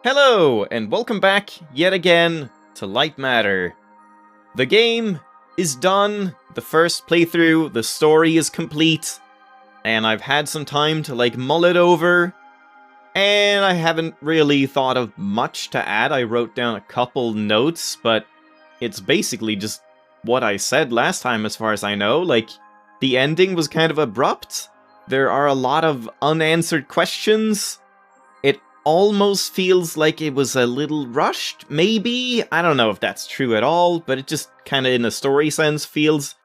Hello, and welcome back yet again to Lightmatter. The game is done, the first playthrough, the story is complete, and I've had some time to mull it over, and I haven't really thought of much to add. I wrote down a couple notes, but it's basically just what I said last time as far as I know. The ending was kind of abrupt, there are a lot of unanswered questions, it almost feels like it was a little rushed, maybe? I don't know if that's true at all, but it just kind of in a story sense feels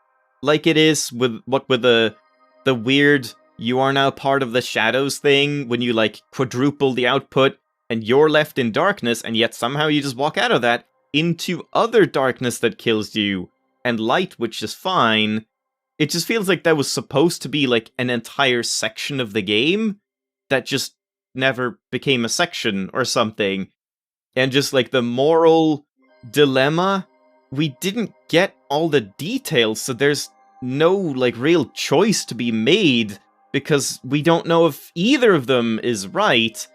like it is, with the weird you are now part of the shadows thing, when you quadruple the output and you're left in darkness, and yet somehow you just walk out of that into other darkness that kills you, and light, which is fine. It just feels like that was supposed to be an entire section of the game that just never became a section or something. And just the moral dilemma, we didn't get all the details, so there's no real choice to be made, because we don't know if either of them is right,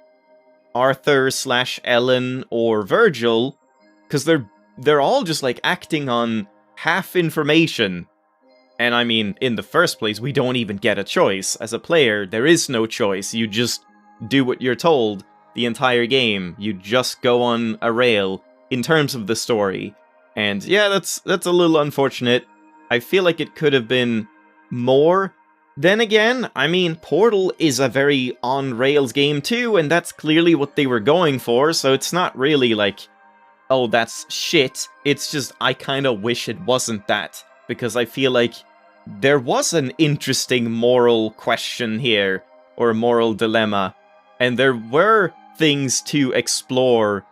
Arthur/Ellen or Virgil, because they're all just acting on half information. And I mean, in the first place, we don't even get a choice. As a player, there is no choice. You just do what you're told the entire game. You just go on a rail in terms of the story. And yeah, that's a little unfortunate. I feel like it could have been more. Then again, I mean, Portal is a very on-rails game too, and that's clearly what they were going for, so it's not really oh, that's shit. It's just, I kinda wish it wasn't that, because I feel like there was an interesting moral question here, or moral dilemma, and there were things to explore,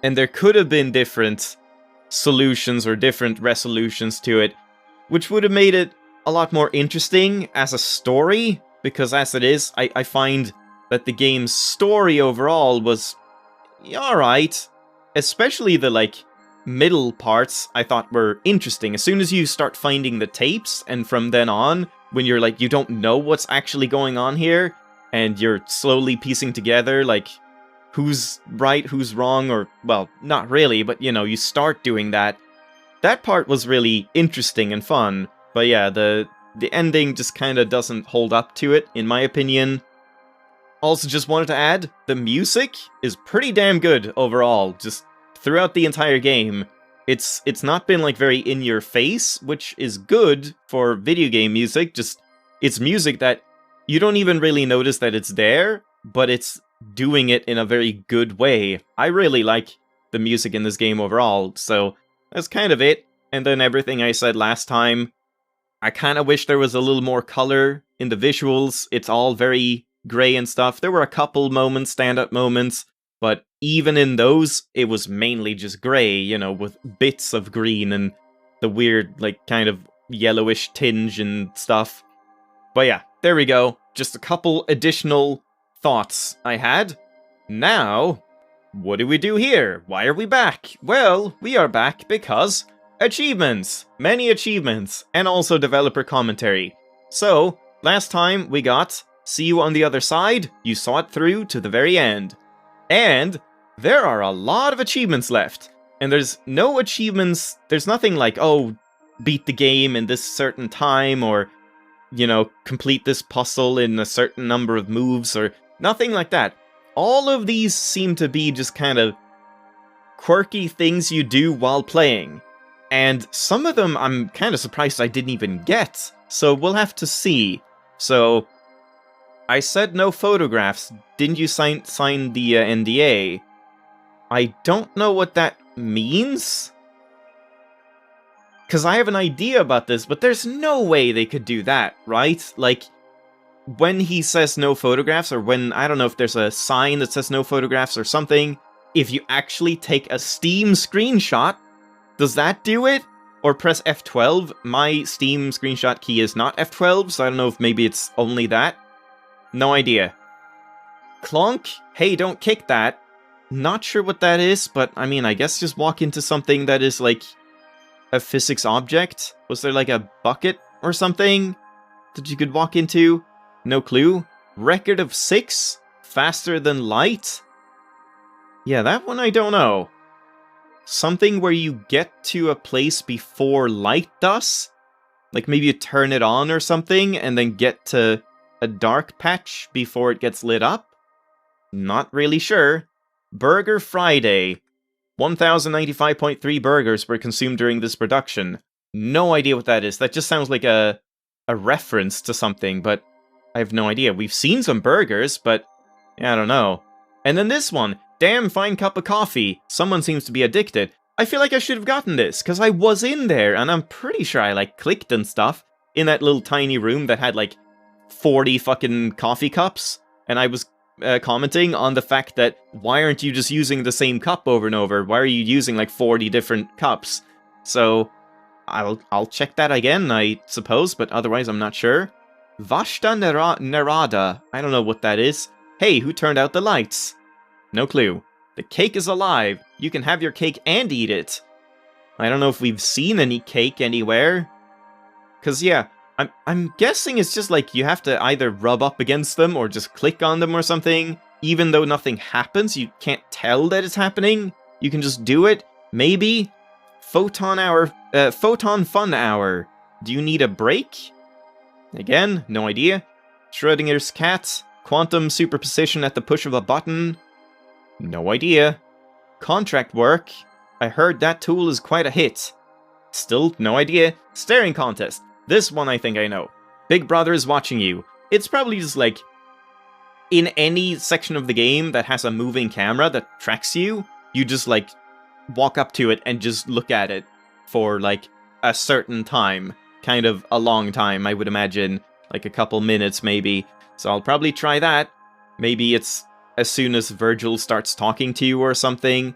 and there could have been different solutions or different resolutions to it, which would have made it a lot more interesting as a story, because as it is, I find that the game's story overall was alright, especially the middle parts I thought were interesting. As soon as you start finding the tapes, and from then on, when you're you don't know what's actually going on here, and you're slowly piecing together, who's right, who's wrong, or, well, not really, but, you start doing that. That part was really interesting and fun, but yeah, the ending just kinda doesn't hold up to it, in my opinion. Also, just wanted to add, the music is pretty damn good overall, just throughout the entire game. It's not been very in your face, which is good for video game music. Just, it's music that you don't even really notice that it's there, but it's doing it in a very good way. I really like the music in this game overall, so that's kind of it. And then everything I said last time, I kind of wish there was a little more color in the visuals. It's all very gray and stuff. There were a couple moments, stand-up moments, but even in those, it was mainly just gray, with bits of green and the weird, kind of yellowish tinge and stuff. But yeah, there we go. Just a couple additional thoughts I had. Now, what do we do here? Why are we back? Well, we are back because achievements! Many achievements, and also developer commentary. So, last time we got see you on the other side, you saw it through to the very end. And there are a lot of achievements left. And there's no achievements, there's nothing oh, beat the game in this certain time, or, complete this puzzle in a certain number of moves, or nothing like that. All of these seem to be just kind of quirky things you do while playing. And some of them I'm kind of surprised I didn't even get, so we'll have to see. So, I said no photographs. Didn't you sign the NDA? I don't know what that means? Because I have an idea about this, but there's no way they could do that, right? When he says no photographs, or when, I don't know if there's a sign that says no photographs or something, if you actually take a Steam screenshot, does that do it? Or press F12? My Steam screenshot key is not F12, so I don't know if maybe it's only that. No idea. Clonk? Hey, don't kick that. Not sure what that is, but I mean, I guess just walk into something that is a physics object? Was there a bucket or something that you could walk into? No clue. Record of 6? Faster than light? Yeah, that one I don't know. Something where you get to a place before light does? Like maybe you turn it on or something, and then get to a dark patch before it gets lit up? Not really sure. Burger Friday. 1,095.3 burgers were consumed during this production. No idea what that is. That just sounds like a reference to something, but I have no idea. We've seen some burgers, but yeah, I don't know. And then this one. Damn fine cup of coffee. Someone seems to be addicted. I feel like I should have gotten this, because I was in there, and I'm pretty sure I, like, clicked and stuff in that little tiny room that had, like, 40 fucking coffee cups, and I was commenting on the fact that, why aren't you just using the same cup over and over? Why are you using, like, 40 different cups? So, I'll check that again, I suppose, but otherwise I'm not sure. Vashta Narada. I don't know what that is. Hey, who turned out the lights? No clue. The cake is alive. You can have your cake and eat it. I don't know if we've seen any cake anywhere. Cause yeah, I'm guessing it's just like you have to either rub up against them or just click on them or something. Even though nothing happens, you can't tell that it's happening. You can just do it. Maybe. Photon Fun Hour. Do you need a break? Again, no idea. Schrodinger's cat. Quantum superposition at the push of a button. No idea. Contract work. I heard that tool is quite a hit. Still, no idea. Staring contest. This one I think I know. Big Brother is watching you. It's probably just like, in any section of the game that has a moving camera that tracks you, you just like, walk up to it and just look at it for like, a certain time. Kind of a long time, I would imagine. Like a couple minutes maybe. So I'll probably try that. Maybe it's as soon as Virgil starts talking to you or something.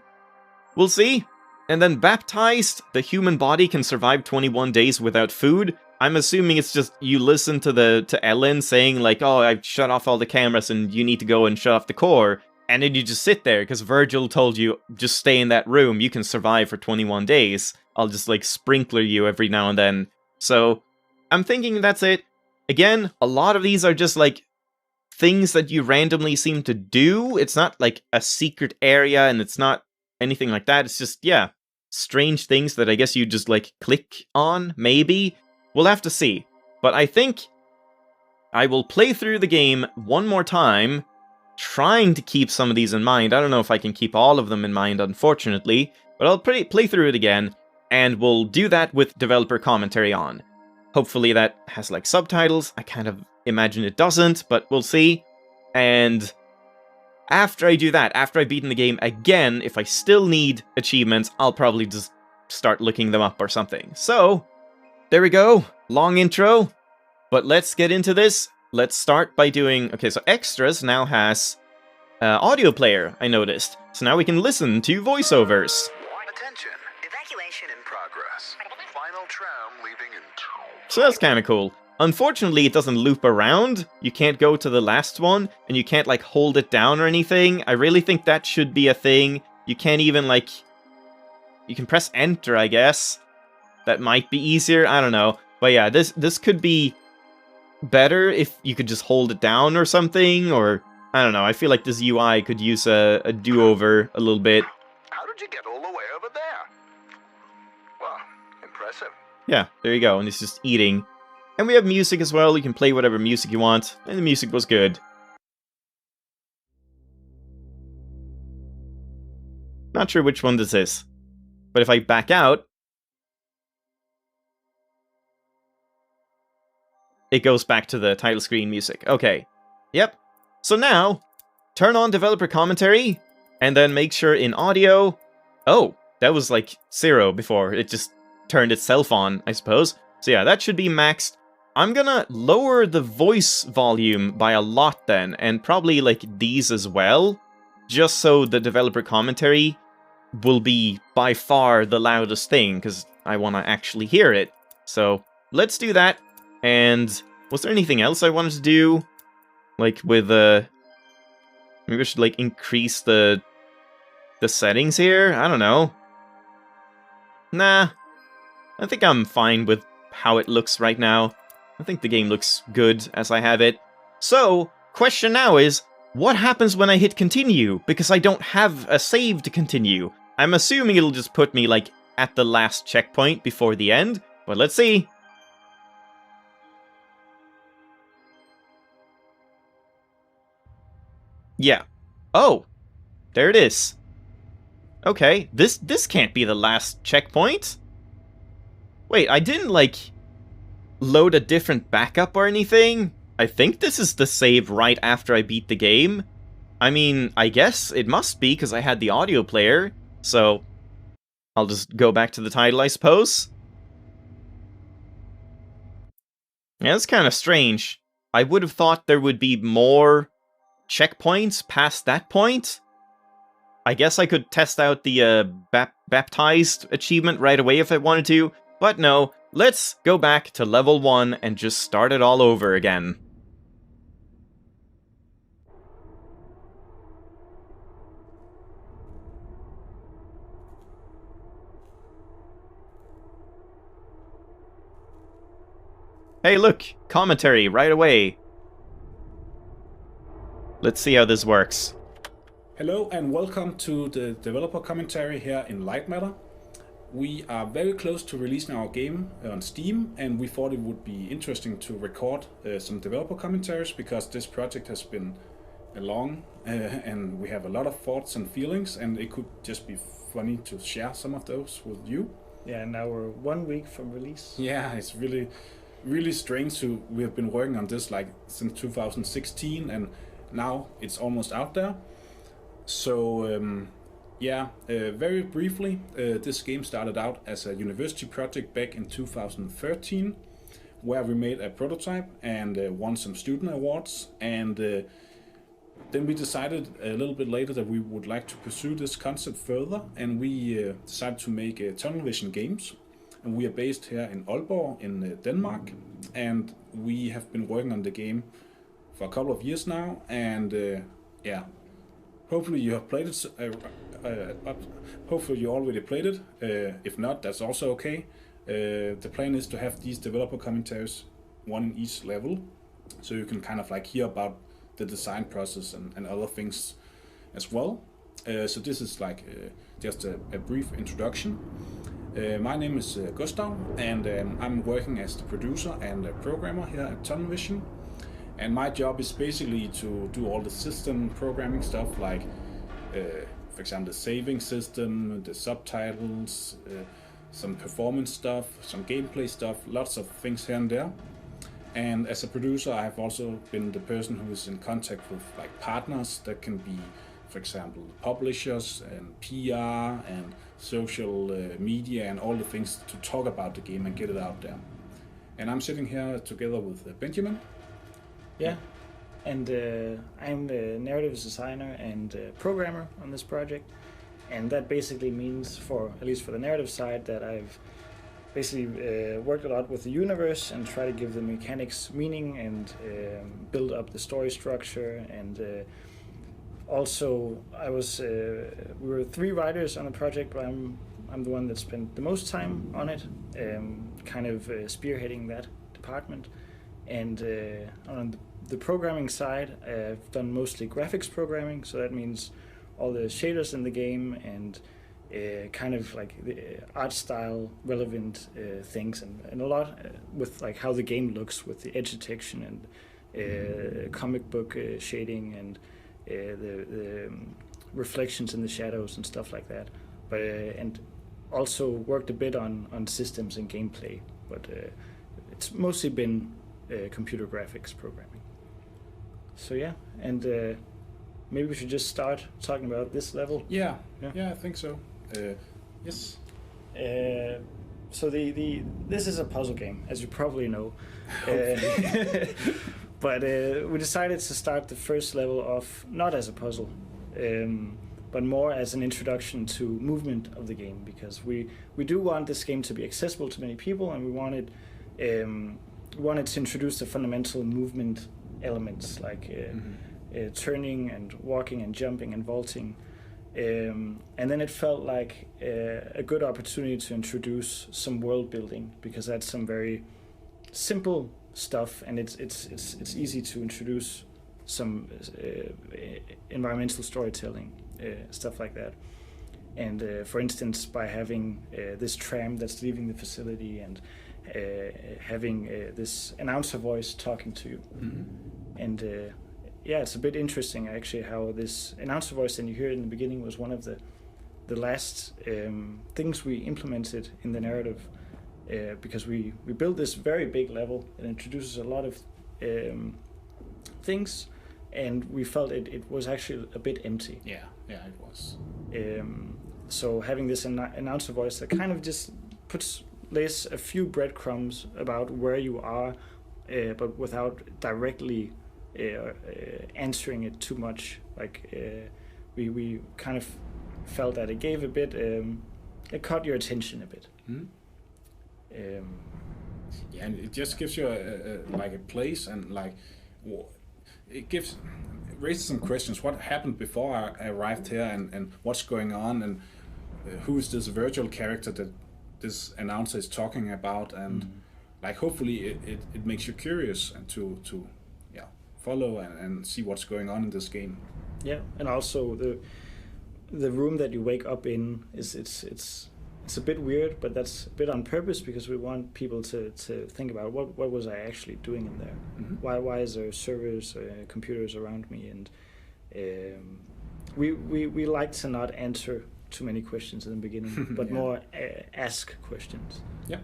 We'll see. And then baptized, the human body can survive 21 days without food. I'm assuming it's just you listen to Ellen saying like, oh, I've shut off all the cameras and you need to go and shut off the core. And then you just sit there because Virgil told you, just stay in that room. You can survive for 21 days. I'll just like sprinkler you every now and then. So I'm thinking that's it. Again, a lot of these are just like things that you randomly seem to do. It's not like a secret area and it's not anything like that. It's just, yeah, strange things that I guess you just like click on, maybe. We'll have to see. But I think I will play through the game one more time, trying to keep some of these in mind. I don't know if I can keep all of them in mind, unfortunately, but I'll play through it again, and we'll do that with developer commentary on. Hopefully that has like subtitles. I kind of imagine it doesn't, but we'll see. And after I do that, after I've beaten the game again, if I still need achievements, I'll probably just start looking them up or something. So, there we go. Long intro. But let's get into this. Let's start by doing... Okay, so Extras now has audio player, I noticed. So now we can listen to voiceovers. Attention. Evacuation in progress. Final tram leaving in 2. So that's kind of cool. Unfortunately, it doesn't loop around. You can't go to the last one, and you can't, like, hold it down or anything. I really think that should be a thing. You can't even, like... You can press enter, I guess. That might be easier, I don't know. But yeah, this could be better if you could just hold it down or something, or... I don't know, I feel like this UI could use a do-over a little bit. How did you get all the way over there? Well, impressive. Yeah, there you go, and it's just eating. And we have music as well, you can play whatever music you want, and the music was good. Not sure which one this is. But if I back out, it goes back to the title screen music. Okay. Yep. So now, turn on developer commentary, and then make sure in audio... Oh, that was like 0 before. It just turned itself on, I suppose. So yeah, that should be maxed. I'm gonna lower the voice volume by a lot then, and probably like these as well, just so the developer commentary will be by far the loudest thing, because I want to actually hear it. So let's do that. And was there anything else I wanted to do? Like with maybe I should like increase the settings here? I don't know. Nah. I think I'm fine with how it looks right now. I think the game looks good as I have it. So, question now is, what happens when I hit continue? Because I don't have a save to continue. I'm assuming it'll just put me, like, at the last checkpoint before the end, but let's see. Yeah. Oh, there it is. Okay, this can't be the last checkpoint. Wait, I didn't, like, load a different backup or anything? I think this is the save right after I beat the game. I mean, I guess it must be, because I had the audio player, so I'll just go back to the title, I suppose. Yeah, that's kind of strange. I would have thought there would be more checkpoints past that point. I guess I could test out the baptized achievement right away if I wanted to, but no, let's go back to level 1 and just start it all over again. Hey look, commentary right away. Let's see how this works. Hello and welcome to the developer commentary here in Lightmatter. We are very close to releasing our game on Steam, and we thought it would be interesting to record some developer commentaries because this project has been long and we have a lot of thoughts and feelings, and it could just be funny to share some of those with you. Yeah, now we're 1 week from release. Yeah, it's really strange we have been working on this like since 2016, and now it's almost out there. So very briefly, this game started out as a university project back in 2013, where we made a prototype and won some student awards, and then we decided a little bit later that we would like to pursue this concept further, and we decided to make Tunnel Vision games. And we are based here in Aalborg in Denmark, and we have been working on the game for a couple of years now, and hopefully you have played it. Hopefully you already played it. If not, that's also okay. The plan is to have these developer commentaries, one in each level, so you can kind of like hear about the design process and other things as well. So this is like just a brief introduction. My name is Gustav, and I'm working as the producer and programmer here at Tunnel Vision. And my job is basically to do all the system programming stuff, like, for example, the saving system, the subtitles, some performance stuff, some gameplay stuff, lots of things here and there. And as a producer, I have also been the person who is in contact with like partners that can be, for example, publishers and PR and social media and all the things to talk about the game and get it out there. And I'm sitting here together with Benjamin. Yeah, and I'm the narrative designer and programmer on this project, and that basically means, at least for the narrative side, that I've basically worked a lot with the universe and try to give the mechanics meaning and build up the story structure. And also, we were 3 writers on the project, but I'm the one that spent the most time on it, kind of spearheading that department. And on the programming side, I've done mostly graphics programming, so that means all the shaders in the game and kind of like the art style relevant things, and a lot with like how the game looks with the edge detection and comic book shading and the reflections in the shadows and stuff like that. But and also worked a bit on systems and gameplay, but it's mostly been computer graphics programming. So yeah, and maybe we should just start talking about this level. Yeah, I think so. Yes. So this is a puzzle game, as you probably know. But we decided to start the first level off not as a puzzle, but more as an introduction to movement of the game, because we do want this game to be accessible to many people, and we wanted to introduce the fundamental movement elements like turning and walking and jumping and vaulting, and then it felt like a good opportunity to introduce some world building, because that's some very simple stuff, and it's easy to introduce some environmental storytelling, stuff like that. And for instance, by having this tram that's leaving the facility and having this announcer voice talking to you. And yeah, it's a bit interesting actually how this announcer voice that you heard in the beginning was one of the last things we implemented in the narrative, because we built this very big level. It introduces a lot of things, and we felt it was actually a bit empty. Yeah, it was. So having this announcer voice that kind of just lays a few breadcrumbs about where you are, but without directly answering it too much. Like we kind of felt that it gave a bit, it caught your attention a bit. Yeah, and it just gives you like a place, and like it raises some questions. What happened before I arrived here, and what's going on, and who is this virtual character that this announcer is talking about, and like hopefully it makes you curious and to follow and see what's going on in this game. Yeah, and also the room that you wake up in it's a bit weird, but that's a bit on purpose because we want people to think about what was I actually doing in there. Why is there servers, computers around me, and we like to not answer too many questions in the beginning, but more ask questions. Yeah.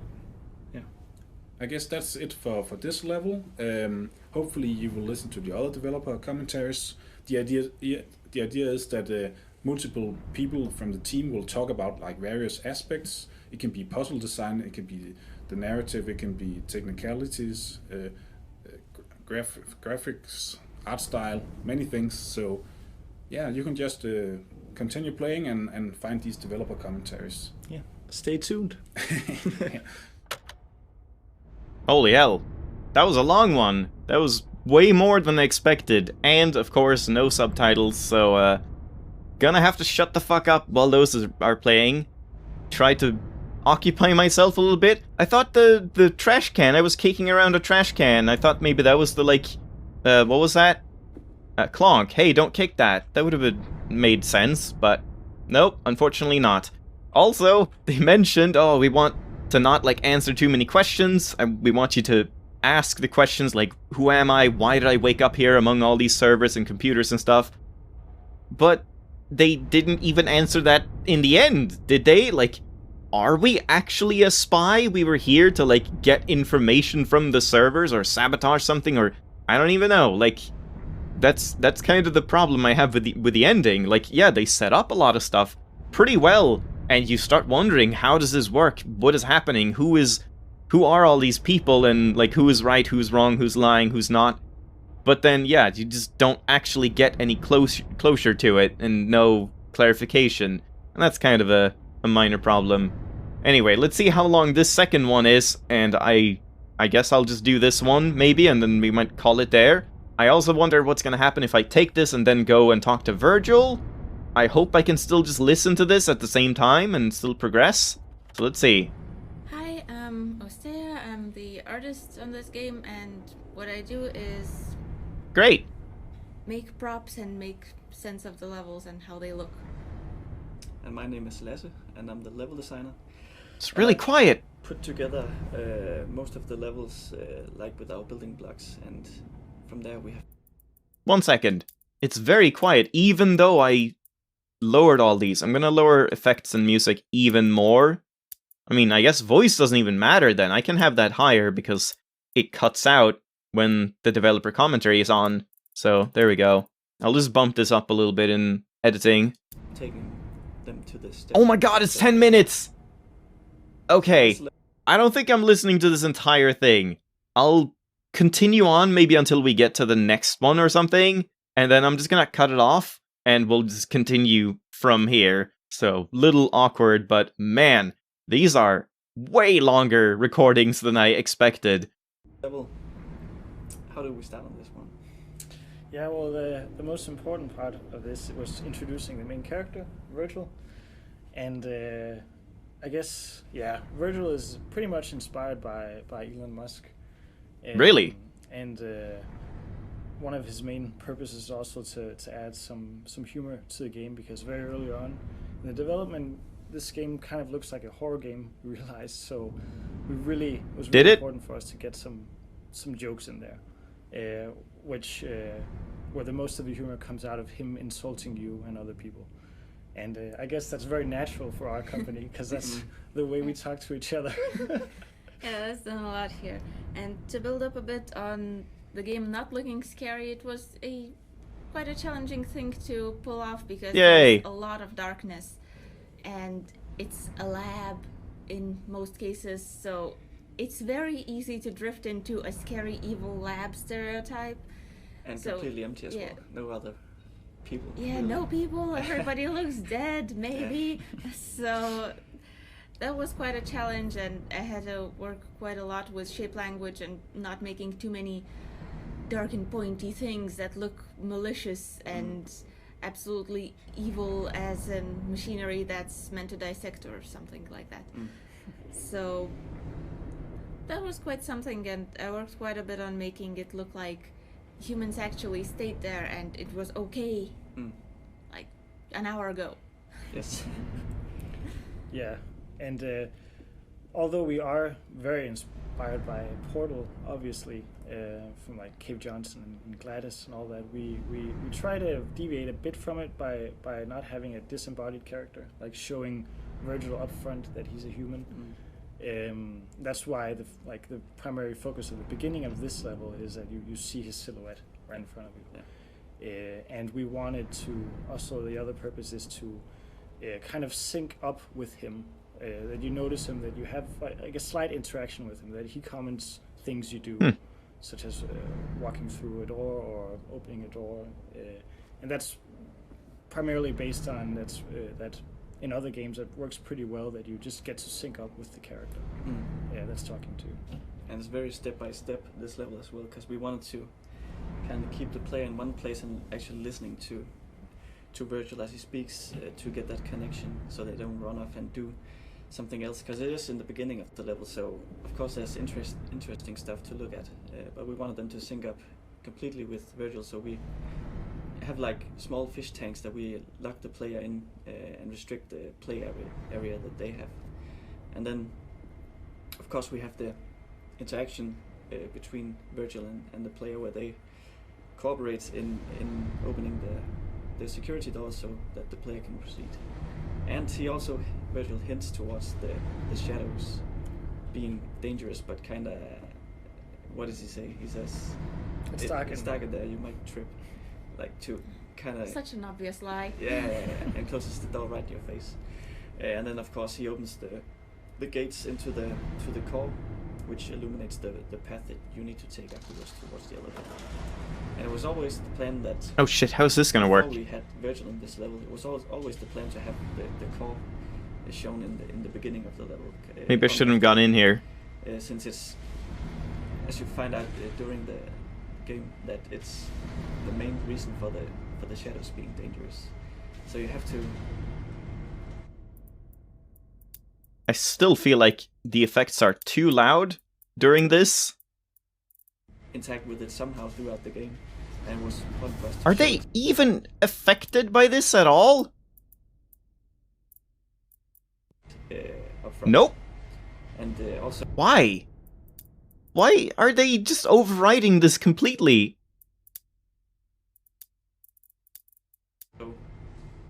I guess that's it for this level. Hopefully you will listen to the other developer commentaries. The idea is that multiple people from the team will talk about like various aspects. It can be puzzle design, it can be the narrative, it can be technicalities, graphics, art style, many things. So yeah, you can just continue playing and find these developer commentaries. Yeah, stay tuned. Holy hell. That was a long one. That was way more than I expected. And, of course, no subtitles, so, gonna have to shut the fuck up while those are playing. Try to occupy myself a little bit. I thought the trash can, I was kicking around a trash can. I thought maybe that was the, like, what was that? Clonk. Hey, don't kick that. That would have made sense, but nope, unfortunately not. Also, they mentioned, oh, we want to not, like, answer too many questions. We want you to ask the questions like, who am I? Why did I wake up here among all these servers and computers and stuff? But they didn't even answer that in the end, did they? Like, are we actually a spy? We were here to, like, get information from the servers or sabotage something, or I don't even know. Like, that's kind of the problem I have with the ending. Like, yeah, they set up a lot of stuff pretty well, and you start wondering, how does this work? What is happening? Who are all these people, and, like, who is right, who's wrong, who's lying, who's not? But then, yeah, you just don't actually get any closure to it, and no clarification. And that's kind of a minor problem. Anyway, let's see how long this second one is, and I guess I'll just do this one, maybe, and then we might call it there. I also wonder what's gonna happen if I take this and then go and talk to Virgil. I hope I can still just listen to this at the same time and still progress. So let's see. Hi, I'm Ostea. I'm the artist on this game, and what I do is Great. make props and make sense of the levels and how they look. And my name is Lasse, and I'm the level designer. It's really quiet. Put together most of the levels like with our building blocks, and from there we have... 1 second. It's very quiet, even though I lowered all these. I'm gonna lower effects and music even more. I mean, I guess voice doesn't even matter then. I can have that higher because it cuts out when the developer commentary is on. So, there we go. I'll just bump this up a little bit in editing. taking them to this step. Oh my god, it's 10 minutes! Okay, I don't think I'm listening to this entire thing. I'll continue on maybe until we get to the next one or something, and then I'm just gonna cut it off, and we'll just continue from here. So, little awkward, but man, these are way longer recordings than I expected. Level. How do we start on this one? Yeah, well, the most important part of this was introducing the main character, Virgil. And I guess, yeah, Virgil is pretty much inspired by Elon Musk. Really? And one of his main purposes is also to add some humor to the game, because very early on in the development, this game kind of looks like a horror game, we realized. So it was really important for us to get some jokes in there, which where the most of the humor comes out of him insulting you and other people. And I guess that's very natural for our company, because that's the way we talk to each other. Yeah, that's done a lot here. And to build up a bit on the game not looking scary, it was quite a challenging thing to pull off, because there's a lot of darkness, and it's a lab in most cases, so it's very easy to drift into a scary evil lab stereotype. And completely empty as well. No other people. Yeah, really. No people. Everybody looks dead, maybe. Yeah. So that was quite a challenge, and I had to work quite a lot with shape language and not making too many dark and pointy things that look malicious and absolutely evil, as in machinery that's meant to dissect or something like that. So that was quite something, and I worked quite a bit on making it look like humans actually stayed there and it was okay, like an hour ago. Yes. Yeah, and although we are very inspired by Portal, obviously, from like Cave Johnson and Gladys and all that, we try to deviate a bit from it by not having a disembodied character, like showing Virgil up front that he's a human. That's why the primary focus of the beginning of this level is that you see his silhouette right in front of you. Yeah. And we wanted to also, the other purpose is to kind of sync up with him, that you notice him, that you have like a slight interaction with him, that he comments things you do, such as walking through a door or opening a door, and that's primarily based on that in other games that works pretty well, that you just get to sync up with the character that's talking to you. And it's very step by step, this level as well, because we wanted to kind of keep the player in one place and actually listening to Virgil as he speaks, to get that connection, so they don't run off and do something else, because it is in the beginning of the level, so of course there's interesting stuff to look at, but we wanted them to sync up completely with Virgil, so we have like small fish tanks that we lock the player in and restrict the play area that they have. And then of course we have the interaction between Virgil and the player, where they cooperate in opening the security door so that the player can proceed. And Virgil hints towards the shadows being dangerous, but kinda, what does he say? He says, it's dark in there, you might trip. Like to kind of such an obvious lie. Yeah, and closes the door right in your face. And then of course he opens the gates into the core, which illuminates the path that you need to take afterwards towards the elevator. And it was always the plan that, oh shit, how's this gonna work? Before we had Virgil in this level, it was always the plan to have the core shown in the beginning of the level. Maybe I shouldn't have gone in here. Since it's, as you find out during the game, that it's the main reason for the shadows being dangerous. So you have to. I still feel like the effects are too loud during this. Interact with it somehow throughout the game, and it was fun for us to Are they even affected by this at all? Up front. Nope. And also, why? Why are they just overriding this completely?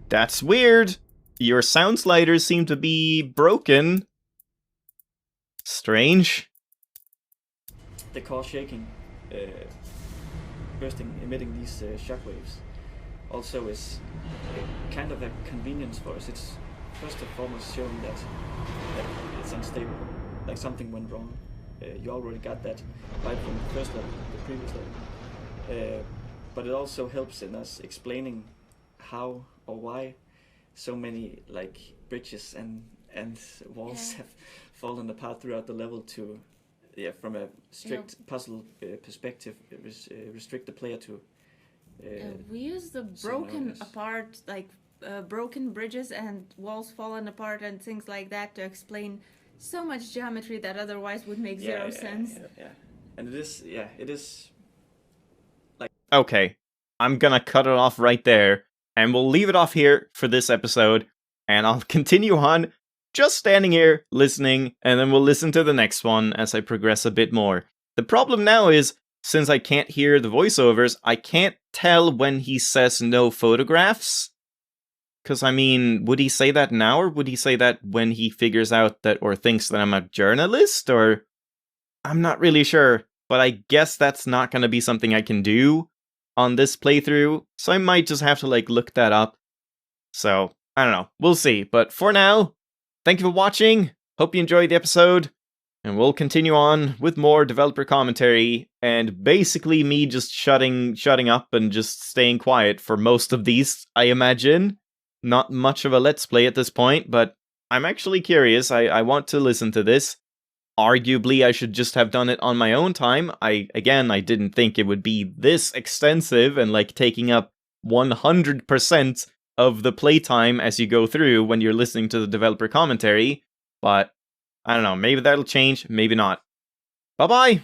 That's weird. Your sound sliders seem to be broken. Strange. The core shaking, bursting, emitting these shockwaves, also is kind of a convenience for us. It's first and foremost showing that it's unstable, like something went wrong. You already got that right from the first level, the previous level. But it also helps in us explaining how or why so many like bridges and walls have fallen apart throughout the level to, from a strict puzzle perspective, restrict the player to. We use the broken apart, like broken bridges and walls fallen apart and things like that to explain so much geometry that otherwise would make zero sense. Yeah. And it is like Okay, I'm gonna cut it off right there, and we'll leave it off here for this episode, and I'll continue on just standing here, listening, and then we'll listen to the next one as I progress a bit more. The problem now is, since I can't hear the voiceovers, I can't tell when he says no photographs. Because, I mean, would he say that now, or would he say that when he figures out that, or thinks that I'm a journalist, or... I'm not really sure, but I guess that's not going to be something I can do on this playthrough, so I might just have to, look that up. So, I don't know, we'll see, but for now, thank you for watching, hope you enjoyed the episode, and we'll continue on with more developer commentary, and basically me just shutting up and just staying quiet for most of these, I imagine. Not much of a let's play at this point, but I'm actually curious. I want to listen to this. Arguably, I should just have done it on my own time. I didn't think it would be this extensive and taking up 100% of the playtime as you go through when you're listening to the developer commentary. But I don't know, maybe that'll change, maybe not. Bye-bye!